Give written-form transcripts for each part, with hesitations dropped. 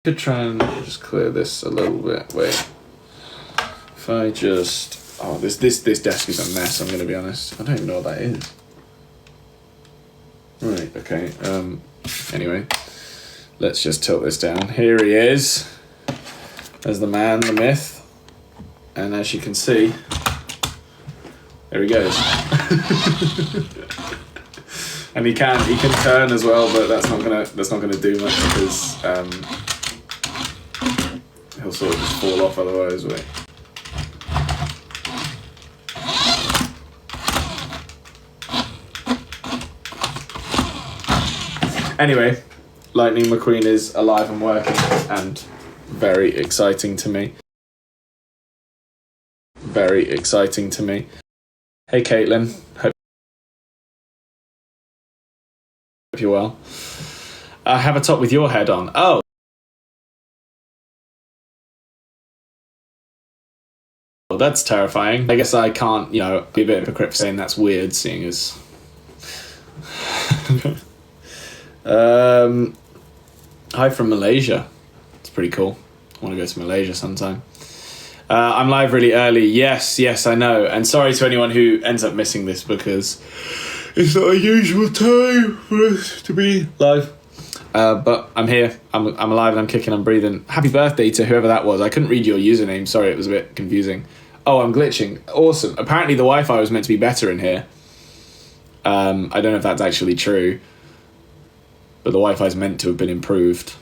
Could try and just clear this a little bit. Wait. If I just... Oh, this desk is a mess, I'm going to be honest. I don't even know what that is. Right, okay. Anyway, let's just tilt this down. Here he is. There's the man, the myth. And as you can see, there he goes. And he can turn as well, but that's not gonna do much because he'll sort of just fall off otherwise. Wait. Anyway, Lightning McQueen is alive and working and very exciting to me. Very exciting to me. Hey Caitlin, hope you're well. I have a top with your head on. Oh. Well, that's terrifying. I guess I can't, be a bit of a hypocrite for saying that's weird, seeing as... Hi from Malaysia. It's pretty cool. I want to go to Malaysia sometime. I'm live really early. Yes, I know. And sorry to anyone who ends up missing this because it's not a usual time for us to be live. But I'm here. I'm alive and I'm kicking, I'm breathing. Happy birthday to whoever that was. I couldn't read your username. Sorry, it was a bit confusing. Oh, I'm glitching. Awesome. Apparently the Wi-Fi was meant to be better in here. I don't know if that's actually true. But the Wi-Fi is meant to have been improved.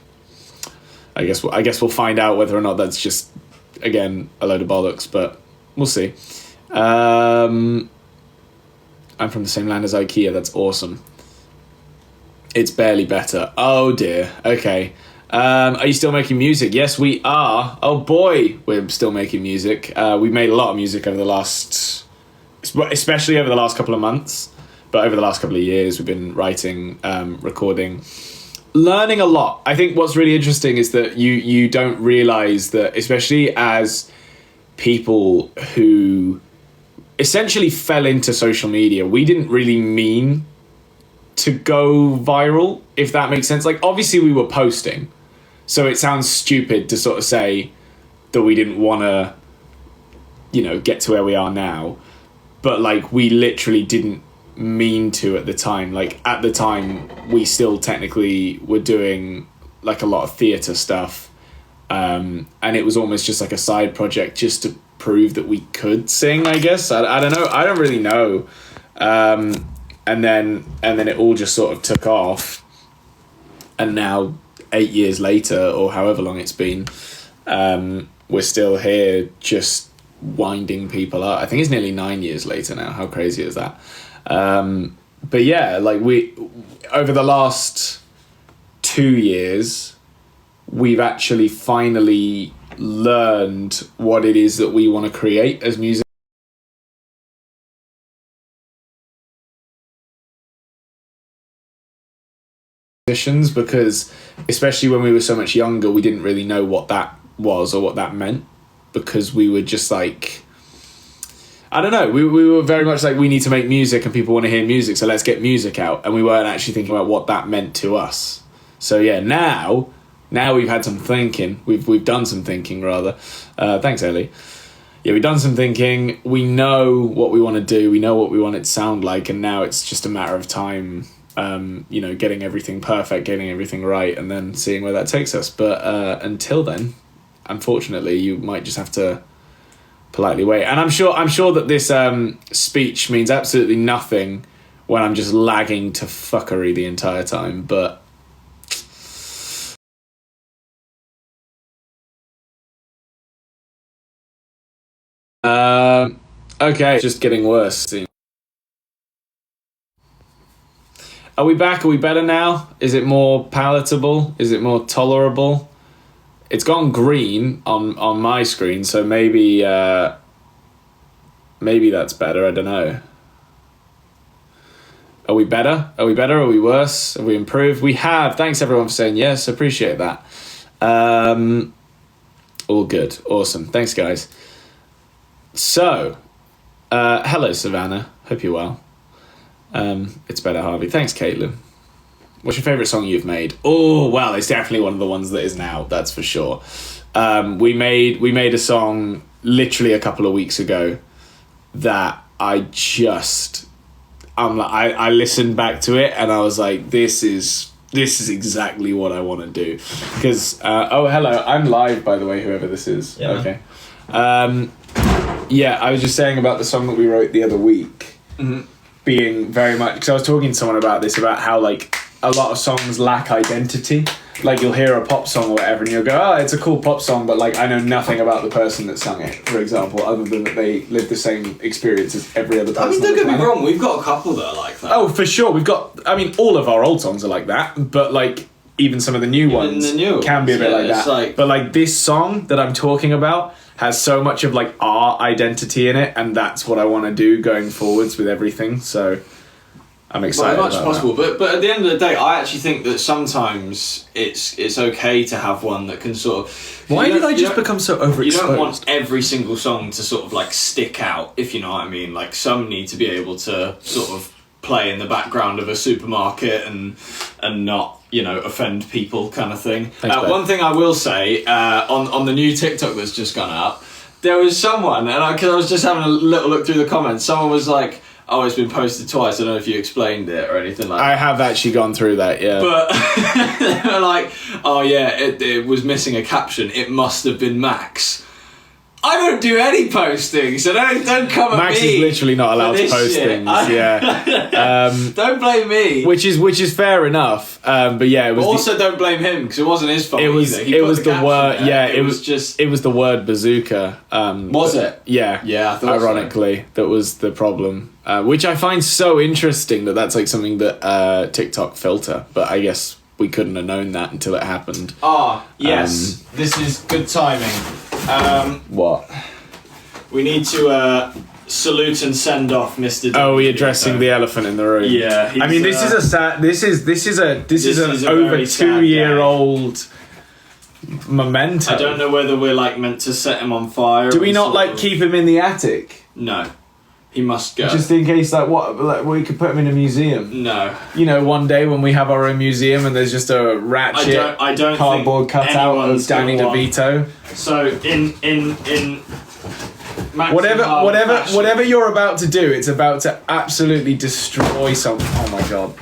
I guess we'll find out whether or not that's just, again, a load of bollocks, but we'll see. I'm from the same land as IKEA. That's awesome. It's barely better. Oh dear. Okay. Are you still making music? Yes, we are. Oh boy, we're still making music. We've made a lot of music over the last, especially over the last couple of months. But over the last couple of years, we've been writing, recording, learning a lot. I think what's really interesting is that you don't realise that, especially as people who essentially fell into social media, we didn't really mean to go viral, if that makes sense. Like, obviously we were posting, so it sounds stupid to sort of say that we didn't want to, get to where we are now. But, like, we literally didn't mean to at the time. Like, at the time we still technically were doing like a lot of theatre stuff, and it was almost just like a side project just to prove that we could sing, I guess. I don't know, I don't really know. And then it all just sort of took off, and now 8 years later, or however long it's been, we're still here just winding people up. I think it's nearly 9 years later now. How crazy is that? But yeah, like we, over the last 2 years, we've actually finally learned what it is that we want to create as musicians, because especially when we were so much younger, we didn't really know what that was or what that meant, because we were just like, I don't know, we were very much like, we need to make music and people want to hear music, so let's get music out. And we weren't actually thinking about what that meant to us. So yeah, now we've had some thinking. We've done some thinking, rather. Thanks, Ellie. Yeah, we've done some thinking. We know what we want to do. We know what we want it to sound like. And now it's just a matter of time, getting everything perfect, getting everything right, and then seeing where that takes us. But until then, unfortunately, you might just have to politely wait. And I'm sure that this speech means absolutely nothing when I'm just lagging to fuckery the entire time, but okay, just getting worse. Are we back? Are we better now? Is it more palatable? Is it more tolerable? It's gone green on my screen, so maybe that's better. I don't know. Are we better? Are we better? Are we worse? Have we improved? We have. Thanks everyone for saying yes. Appreciate that. All good. Awesome. Thanks, guys. So, hello, Savannah. Hope you're well. It's better, Harvey. Thanks, Caitlin. What's your favourite song you've made? Oh, well, it's definitely one of the ones that is now, that's for sure. We made a song literally a couple of weeks ago that I listened back to it and I was like, this is exactly what I want to do. Because, oh, hello, I'm live, by the way, whoever this is. Yeah. Okay. Yeah, I was just saying about the song that we wrote the other week, being very much, because I was talking to someone about this, about how, like, a lot of songs lack identity. Like, you'll hear a pop song or whatever and you'll go, oh, it's a cool pop song, but, like, I know nothing about the person that sung it, for example, other than that they lived the same experience as every other person. I mean, don't get me wrong, we've got a couple that are like that. Oh, for sure. We've got, I mean, all of our old songs are like that, but, like, even some of the new ones can be a bit like that. Like, but, like, this song that I'm talking about has so much of, like, our identity in it, and that's what I want to do going forwards with everything, so I'm excited as much as about possible. that. But at the end of the day, I actually think that sometimes it's okay to have one that can sort of... Why did I just become so overexposed? You don't want every single song to sort of, like, stick out, if you know what I mean. Like, some need to be able to sort of play in the background of a supermarket and not, you know, offend people kind of thing. Thanks, one thing I will say, on the new TikTok that's just gone up, there was someone, and because I was just having a little look through the comments, someone was like, oh, it's been posted twice, I don't know if you explained it or anything like that. I have actually gone through that, yeah. But they were like, oh yeah, it was missing a caption, it must have been Max. I don't do any posting, so don't come at me. Max is literally not allowed to post things. Yeah, don't blame me. which is fair enough. But yeah, it was. But also, don't blame him because it wasn't his fault. It was. Either. It was the word. There. Yeah, it was just. It was the word bazooka. Was it? Yeah. Yeah. I thought ironically, so. that was the problem. Which I find so interesting that that's like something that TikTok filter. But I guess we couldn't have known that until it happened. Ah, yes. This is good timing. What? We need to salute and send off Mr. Oh, we're addressing the elephant in the room. Yeah, I mean, this is a sad. This is an over 2-year-old memento. I don't know whether we're like meant to set him on fire. Do we not like keep him in the attic? No, he must go. Just in case, like we could put him in a museum. No. You know, one day when we have our own museum and there's just a ratchet I don't cardboard think cutout of anyone's Danny gonna DeVito. So in Max Whatever you're about to do, it's about to absolutely destroy something. Oh my god.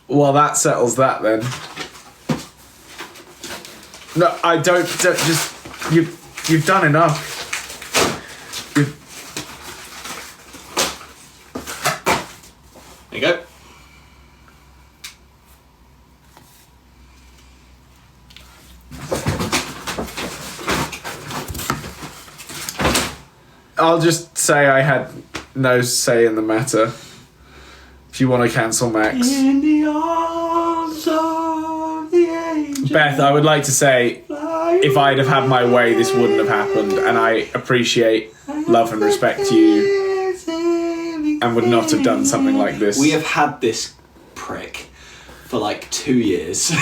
Well, that settles that then. No, I don't just you've done enough. There you go. I'll just say I had no say in the matter. If you want to cancel Max. In the arms of the angel. Beth, I would like to say, if I'd have had my way, this wouldn't have happened, and I appreciate, love and respect you, and would not have done something like this. We have had this prick for like 2 years.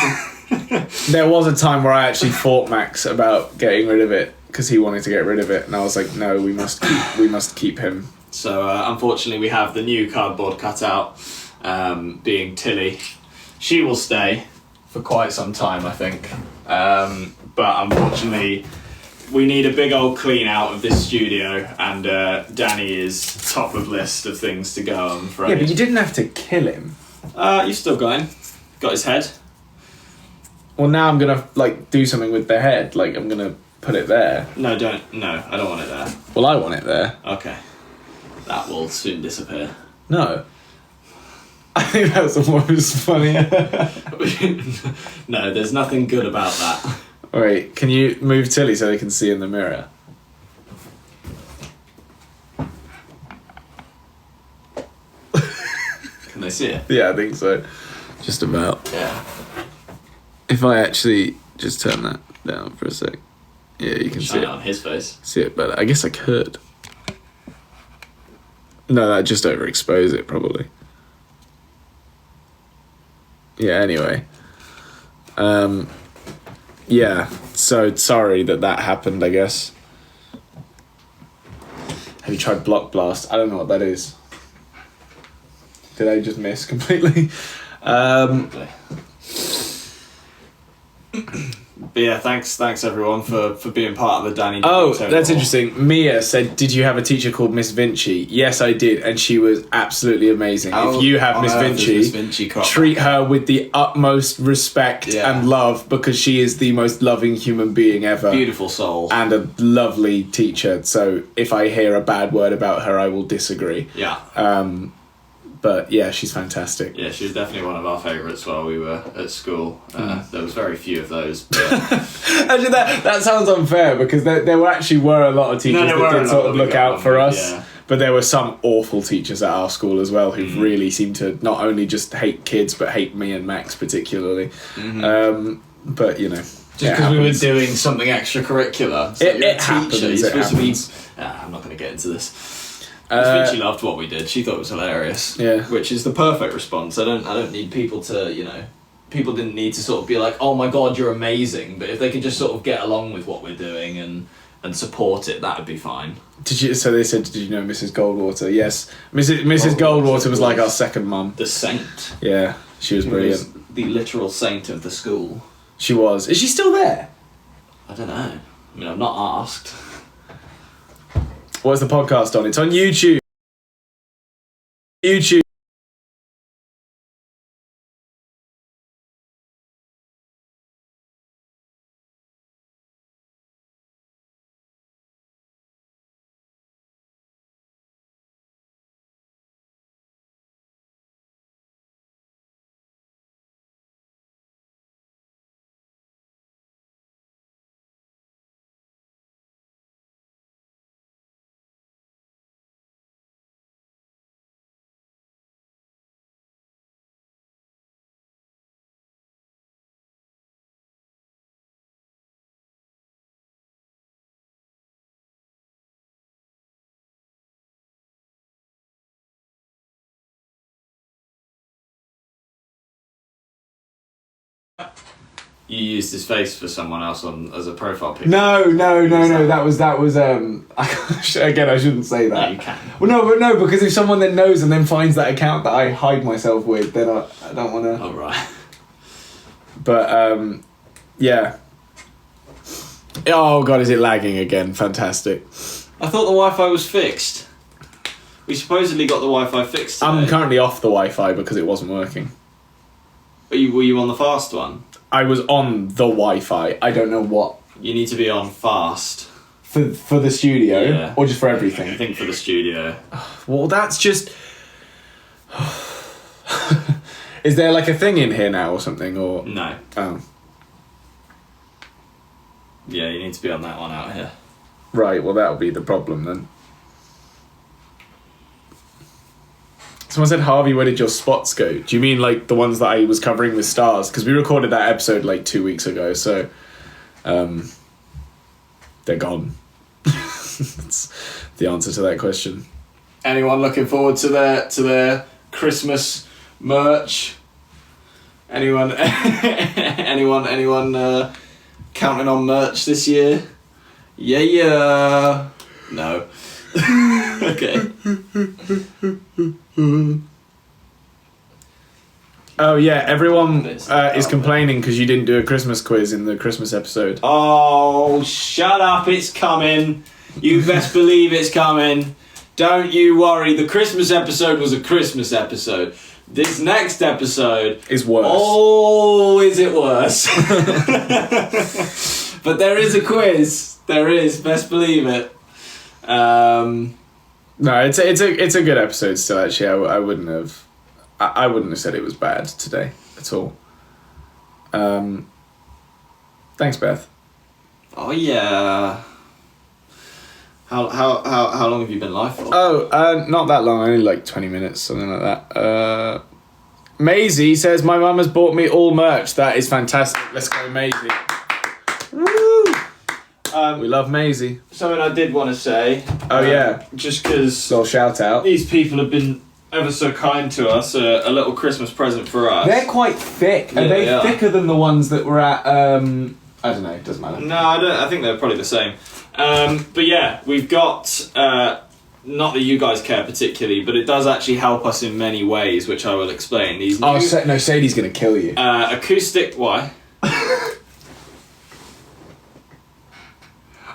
There was a time where I actually fought Max about getting rid of it, because he wanted to get rid of it, and I was like, no, we must keep him. So unfortunately we have the new cardboard cutout, being Tilly. She will stay for quite some time, I think. But unfortunately we need a big old clean out of this studio, and Danny is top of list of things to go, I'm afraid. Yeah, but you didn't have to kill him. You've still got him. Got his head. Well, now I'm gonna like do something with the head. Like I'm gonna put it there. No, don't. No, I don't want it there. Well, I want it there. Okay. That will soon disappear. No. I think that's almost funnier. No, there's nothing good about that. Wait, can you move Tilly so they can see in the mirror? Can they see it? Yeah, I think so. Just about. Yeah. If I actually just turn that down for a sec. Yeah, you can see Shine it. on his face. See it better. I guess I could. No, that'd just overexpose it, probably. Yeah, anyway. Yeah, so sorry that happened, I guess. Have you tried Block Blast? I don't know what that is. Did I just miss completely? But yeah, thanks everyone for being part of the Danny. Oh, that's interesting. Mia said, "Did you have a teacher called Miss Vinci?" Yes, I did, and she was absolutely amazing. If you have Miss Vinci, treat her with the utmost respect and love, because she is the most loving human being ever. Beautiful soul. And a lovely teacher. So if I hear a bad word about her, I will disagree. Yeah. But yeah, she's fantastic. Yeah, she was definitely one of our favourites while we were at school. There was very few of those. But actually, that sounds unfair, because there were a lot of teachers that did sort of look out for us. Yeah. But there were some awful teachers at our school as well who really seemed to not only just hate kids, but hate me and Max particularly. But, you know. Just because we were doing something extracurricular. So it happens. I'm not going to get into this. She loved what we did. She thought it was hilarious. Yeah. Which is the perfect response. I don't need people to, people didn't need to sort of be like, oh my god, you're amazing. But if they could just sort of get along with what we're doing and support it, that would be fine. So they said, did you know Mrs. Goldwater? Yes. Mrs. Goldwater was like our second mum. The saint. Yeah, she was brilliant. Was the literal saint of the school. She was. Is she still there? I don't know. I mean, I've not asked. What's the podcast on? It's on YouTube. You used his face for someone else as a profile picture. No. That was again, I shouldn't say that. No, you can. Well, no, because if someone then knows and then finds that account that I hide myself with, then I don't want to. Oh, right. But yeah. Oh god, is it lagging again? Fantastic. I thought the Wi-Fi was fixed. We supposedly got the Wi-Fi fixed today. I'm currently off the Wi-Fi because it wasn't working. Were you on the fast one? I was on the Wi-Fi. I don't know what. You need to be on fast. For the studio? Or just for everything? I think for the studio. Well, that's just... Is there like a thing in here now or something? Or no. Oh. Yeah, you need to be on that one out here. Right, well that'll be the problem then. Someone said, Harvey, where did your spots go? Do you mean like the ones that I was covering with stars? Because we recorded that episode like 2 weeks ago, so they're gone. That's the answer to that question. Anyone looking forward to their Christmas merch? Anyone counting on merch this year? Yeah. No. Okay. Oh yeah, everyone is complaining because you didn't do a Christmas quiz in the Christmas episode. Oh, shut up, it's coming. You best believe it's coming. Don't you worry, the Christmas episode was a Christmas episode. This next episode is worse. Oh, is it worse? But there is a quiz. There is, best believe it. No, it's a good episode still. Actually, I wouldn't have said it was bad today at all. Thanks, Beth. Oh yeah. How long have you been live for? Oh, not that long. Only like 20 minutes, something like that. Maisie says my mum has bought me all merch. That is fantastic. Let's go, Maisie. Woo! We love Maisie. Something I did want to say. Oh yeah. Just because. Little shout out. These people have been ever so kind to us. A little Christmas present for us. They're quite thick. Yeah, Are they thicker than the ones that were at I don't know. It doesn't matter. No, I don't. I think they're probably the same. But yeah, we've got. Not that you guys care particularly, but it does actually help us in many ways, which I will explain. These new, no, Sadie's going to kill you. Acoustic... Why?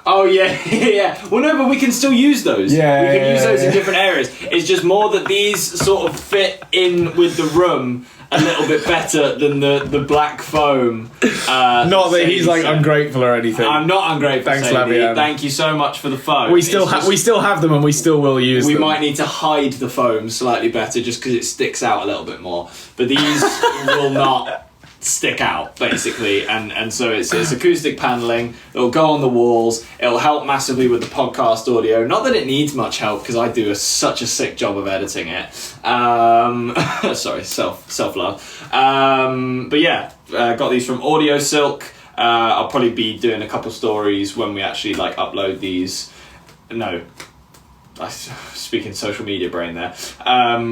Oh, yeah, yeah. Well, no, but we can still use those. Yeah, we can use those in yeah. different areas. It's just more that these sort of fit in with the room a little bit better than the black foam. Not that he's like said. ungrateful or anything. I'm not ungrateful. Thanks, Sadie. Lavian. Thank you so much for the foam. We still have them, and we still will use them. We might need to hide the foam slightly better, just because it sticks out a little bit more. But these will not stick out, basically, and so it's acoustic paneling. It'll go on the walls. It'll help massively with the podcast audio. Not that it needs much help, because I do such a sick job of editing it. Sorry, self love. But yeah, got these from Audio Silk. I'll probably be doing a couple stories when we actually like upload these. No, I speaking social media brain there.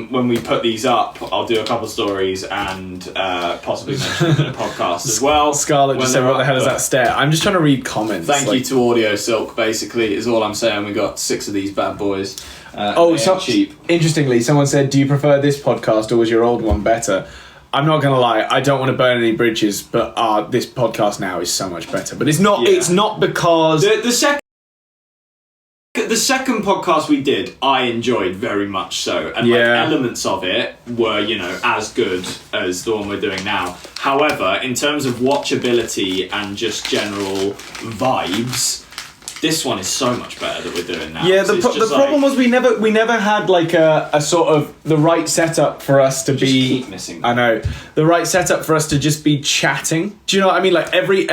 When we put these up, I'll do a couple stories and possibly mention them in a podcast as well. Scarlett just said, "What the hell is that stare?" I'm just trying to read comments. Thank you to Audio Silk. Basically, is all I'm saying. We got 6 of these bad boys. So cheap. Interestingly, someone said, "Do you prefer this podcast or was your old one better?" I'm not gonna lie, I don't want to burn any bridges, but this podcast now is so much better. But it's not. Yeah. It's not because the second podcast we did, I enjoyed very much so, and like elements of it were, as good as the one we're doing now. However, in terms of watchability and just general vibes, this one is so much better that we're doing now. Yeah, the problem was we never had like a sort of the right setup for us to be. Keep missing. I know the right setup for us to just be chatting. Do you know what I mean? Like every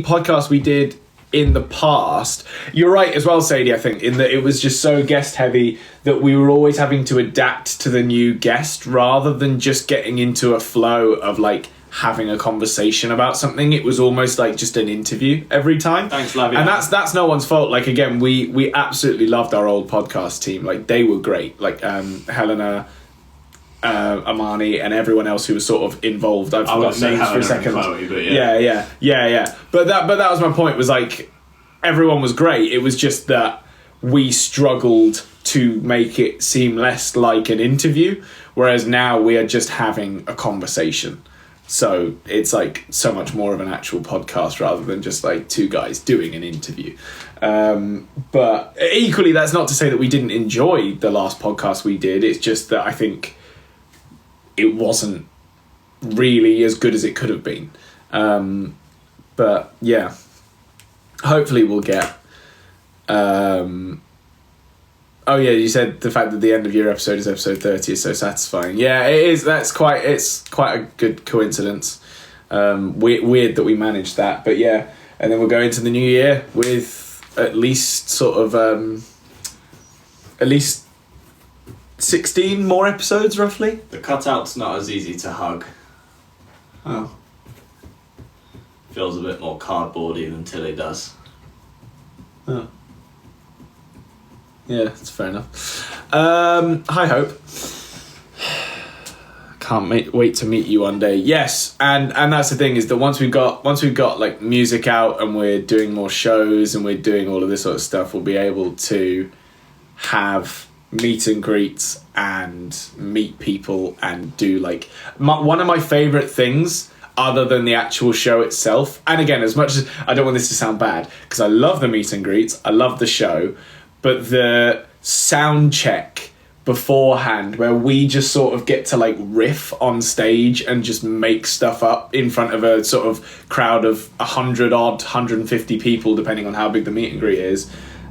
podcast we did in the past, you're right as well, Sadie, I think, in that it was just so guest heavy that we were always having to adapt to the new guest rather than just getting into a flow of like having a conversation about something. It was almost like just an interview every time. Thanks, Lavian. And that's no one's fault. Like again, we absolutely loved our old podcast team. Like they were great. Like Helena, Amani, and everyone else who was sort of involved. I've forgotten names for a second. Chloe, but yeah. But that was my point. Was like everyone was great. It was just that we struggled to make it seem less like an interview, whereas now we are just having a conversation. So it's like so much more of an actual podcast rather than just like two guys doing an interview. But equally, that's not to say that we didn't enjoy the last podcast we did. It's just that I think it wasn't really as good as it could have been. But yeah, hopefully we'll get... Oh yeah, you said the fact that the end of your episode is episode 30 is so satisfying. Yeah, it is. It's quite a good coincidence. Weird that we managed that, but yeah. And then we'll go into the new year with at least 16 more episodes, roughly. The cutout's not as easy to hug. Oh. Feels a bit more cardboardy than Tilly does. Oh. Yeah, that's fair enough. Hi, Hope. Can't wait to meet you one day. Yes, and that's the thing, is that once we've got like music out and we're doing more shows and we're doing all of this sort of stuff, we'll be able to have meet and greets and meet people and do like one of my favourite things other than the actual show itself. And again, as much as I don't want this to sound bad, because I love the meet and greets, I love the show, but the sound check beforehand where we just sort of get to like riff on stage and just make stuff up in front of a sort of crowd of 150 people, depending on how big the meet and greet is.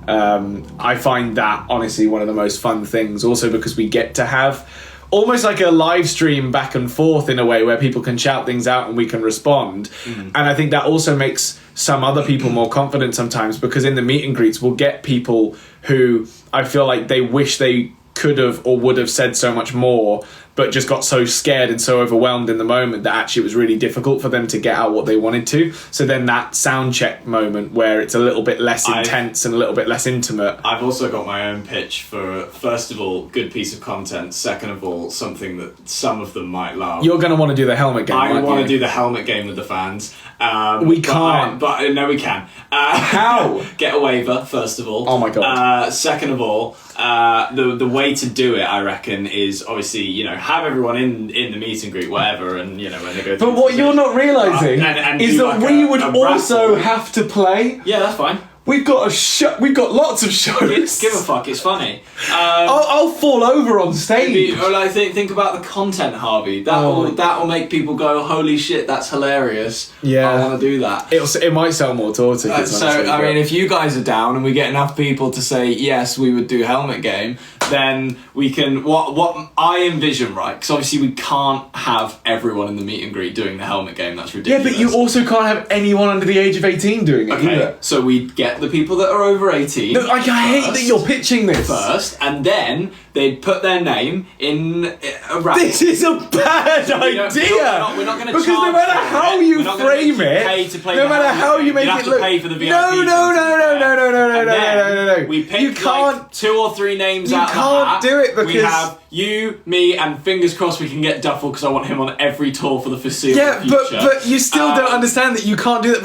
I find that honestly one of the most fun things, also because we get to have almost like a live stream back and forth in a way where people can shout things out and we can respond. And I think that also makes some other people more confident sometimes, because in the meet and greets we'll get people who I feel like they wish they could have or would have said so much more, but just got so scared and so overwhelmed in the moment that actually it was really difficult for them to get out what they wanted to. So then that sound check moment where it's a little bit less intense and a little bit less intimate. I've also got my own pitch for, first of all, good piece of content. Second of all, something that some of them might love. You're going to want to do the helmet game, I want to do the helmet game with the fans. We can't. No, we can. How? Get a waiver, first of all. Oh my God. Second of all, the way to do it, I reckon, is obviously, have everyone in the meet and greet, whatever, and, when they go through. But what you're not realising is that we would also have to play. Yeah, that's fine. We've got We've got lots of shows. Give a fuck. It's funny. I'll fall over on stage. Or like think about the content, Harvey. That'll make people go, holy shit, that's hilarious. Yeah, I want to do that. It might sell more tour tickets. If you guys are down and we get enough people to say yes, we would do helmet game, then we can. What I envision, right? Because obviously we can't have everyone in the meet and greet doing the helmet game. That's ridiculous. Yeah, but you also can't have anyone under the age of 18 doing it. Okay, either. So we get the people that are over 18. No, I hate that you're pitching this first, and then they'd put their name in a raffle. This is a bad idea. We're not going to because no matter how you frame it, no matter how you make it look, pay for the VIP. No. We pick you can't. Like 2 or 3 names out of the hat. You can't do it because we have you, me, and fingers crossed we can get Duffel because I want him on every tour for the foreseeable future. Yeah, but you still don't understand that you can't do that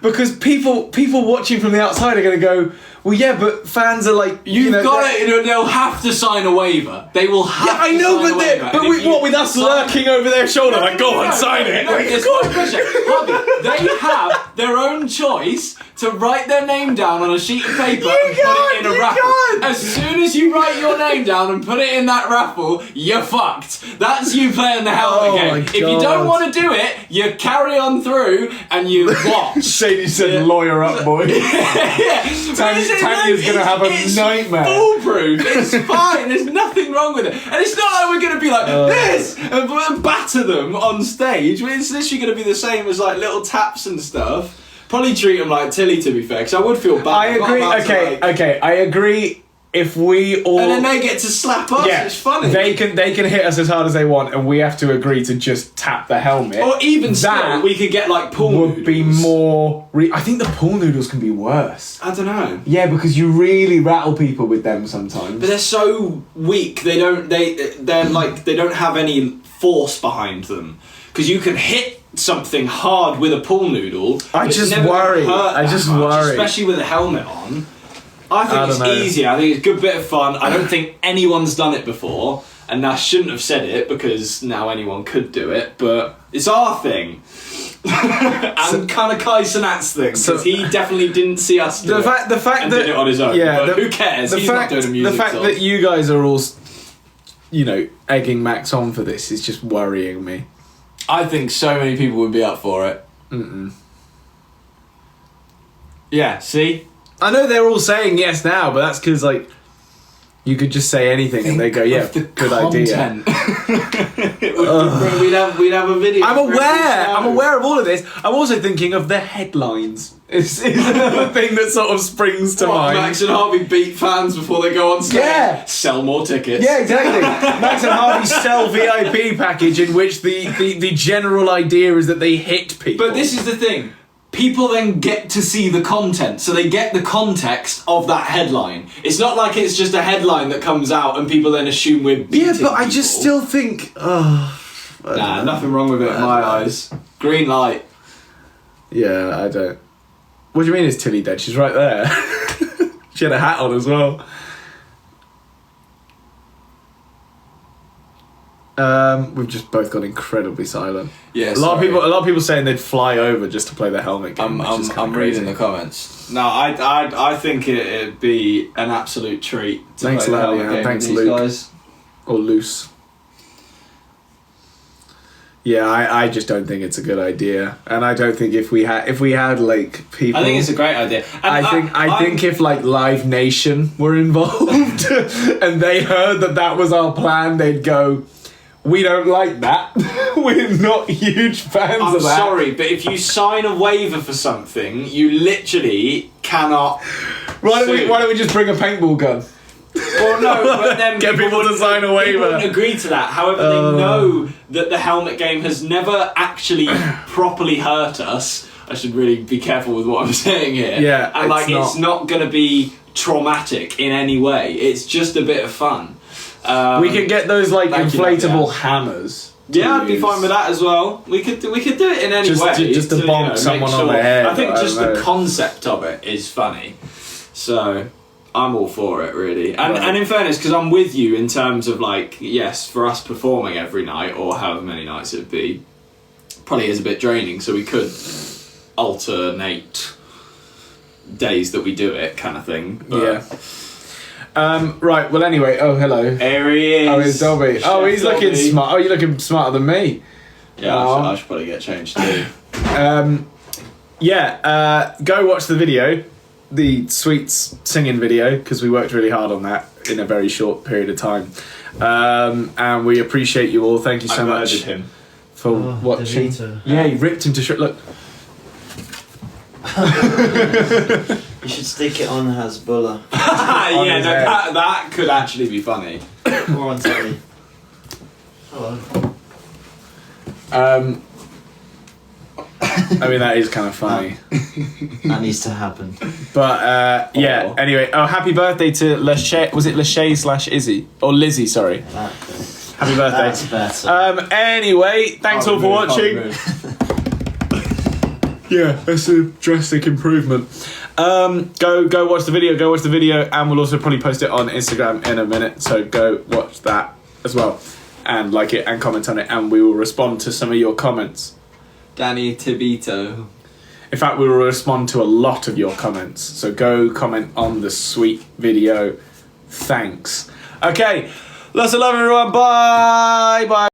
because people watching from the outside are going to go, well, yeah, but fans are like, you've got it. They'll have to sign a waiver. They will have. Yeah, I know, to sign a waiver. What with us lurking over their shoulder, like, go on, sign it. They have their own choice to write their name down on a sheet of paper and put it in a raffle. As soon as you write your name down and put it in that raffle, you're fucked. That's you playing the helmet game. If you don't want to do it, you carry on through and you watch. Sadie said, lawyer up, boy. Tanya's going to have a nightmare. Foolproof. It's fine. There's nothing wrong with it. And it's not like we're going to be like this and batter them on stage. It's literally going to be the same as like little taps and stuff. Probably treat them like Tilly, to be fair, because I would feel bad. I agree. Okay. I agree. If we all and then they get to slap us, it's funny. They can hit us as hard as they want, and we have to agree to just tap the helmet. Or even still, we could get like pool noodles. Would be more. I think the pool noodles can be worse. I don't know. Yeah, because you really rattle people with them sometimes. But they're so weak. They don't have any force behind them. Because you can hit something hard with a pool noodle. I just worry. Especially with a helmet on. I think it's easier. I think it's a good bit of fun. I don't think anyone's done it before, and I shouldn't have said it because now anyone could do it. But it's our thing, and kind of Kai Cenat's thing because he definitely didn't see us do it. The fact and that did it on his own. Yeah, but who cares? He's not doing a music The fact song. that you guys are all, egging Max on for this is just worrying me. I think so many people would be up for it. Yeah. See. I know they're all saying yes now, but that's because you could just say anything and they go, yeah, good idea. We'd have a video. I'm aware of all of this. I'm also thinking of the headlines. It's another thing that sort of springs to mind. Max and Harvey beat fans before they go on stage. Yeah. Sell more tickets. Yeah, exactly. Max and Harvey sell VIP package in which the general idea is that they hit people. But this is the thing. People then get to see the content, so they get the context of that headline. It's not like it's just a headline that comes out and people then assume we're beating but I people. just still think... Nah, nothing wrong with it in my eyes. Green light. Yeah, I don't... What do you mean is Tilly dead? She's right there. She had a hat on as well. We've just both gone incredibly silent. Yeah, a lot of people saying they'd fly over just to play the helmet game. I'm reading the comments. No, I think it'd be an absolute treat to Thanks, play the helmet game Thanks, with these Luke. guys. Or loose. Yeah, I just don't think it's a good idea, and I don't think if we had like people. I think it's a great idea. And I think if like Live Nation were involved and they heard that was our plan, they'd go, "We don't like that. We're not huge fans I'm of that." I'm sorry, but if you sign a waiver for something, you literally cannot. Why don't we just bring a paintball gun? Well, no, but then Get people to wouldn't- sign a people waiver. wouldn't agree to that. However, they know that the helmet game has never actually properly hurt us. I should really be careful with what I'm saying here. Yeah, and like it's it's not going to be traumatic in any way. It's just a bit of fun. We can get those like Thank you, inflatable yeah. hammers. to Yeah, I'd be use. fine with that as well. We could do it in any Just way. to bonk make someone on the head, I think I just don't the know. concept of it is funny. So I'm all for it, really. And Right. and in fairness, because I'm with you in terms of like, yes, for us performing every night or however many nights it'd be, probably is a bit draining. So we could alternate days that we do it, kind of thing. But Yeah. Right. Well, anyway. Oh, hello. Here he is. Oh, it's Dobby. Chef Oh, he's looking Dobby. smart. Oh, you're looking smarter than me. Yeah, Oh. I should probably get changed too. Go watch the video, the Sweets singing video, because we worked really hard on that in a very short period of time. And we appreciate you all. Thank you so I much murdered him. for watching. DeVito. Yeah, you ripped him to shit. Look. You should stick it on Hasbullah Yeah, his no, head. that could actually be funny. or on telly. Hello. I mean, that is kind of funny. That needs to happen. But yeah, Oh. anyway. Oh, happy birthday to Lachey. Was it Lachey/Izzy? Or Lizzie, sorry. Happy birthday. That's better. Anyway, thanks all for watching. Yeah, that's a drastic improvement. Go watch the video, and we'll also probably post it on Instagram in a minute. So go watch that as well, and like it and comment on it, and we will respond to some of your comments. Danny Tibito. In fact, we will respond to a lot of your comments. So go comment on the sweet video. Thanks. Okay, lots of love, everyone. Bye. Bye.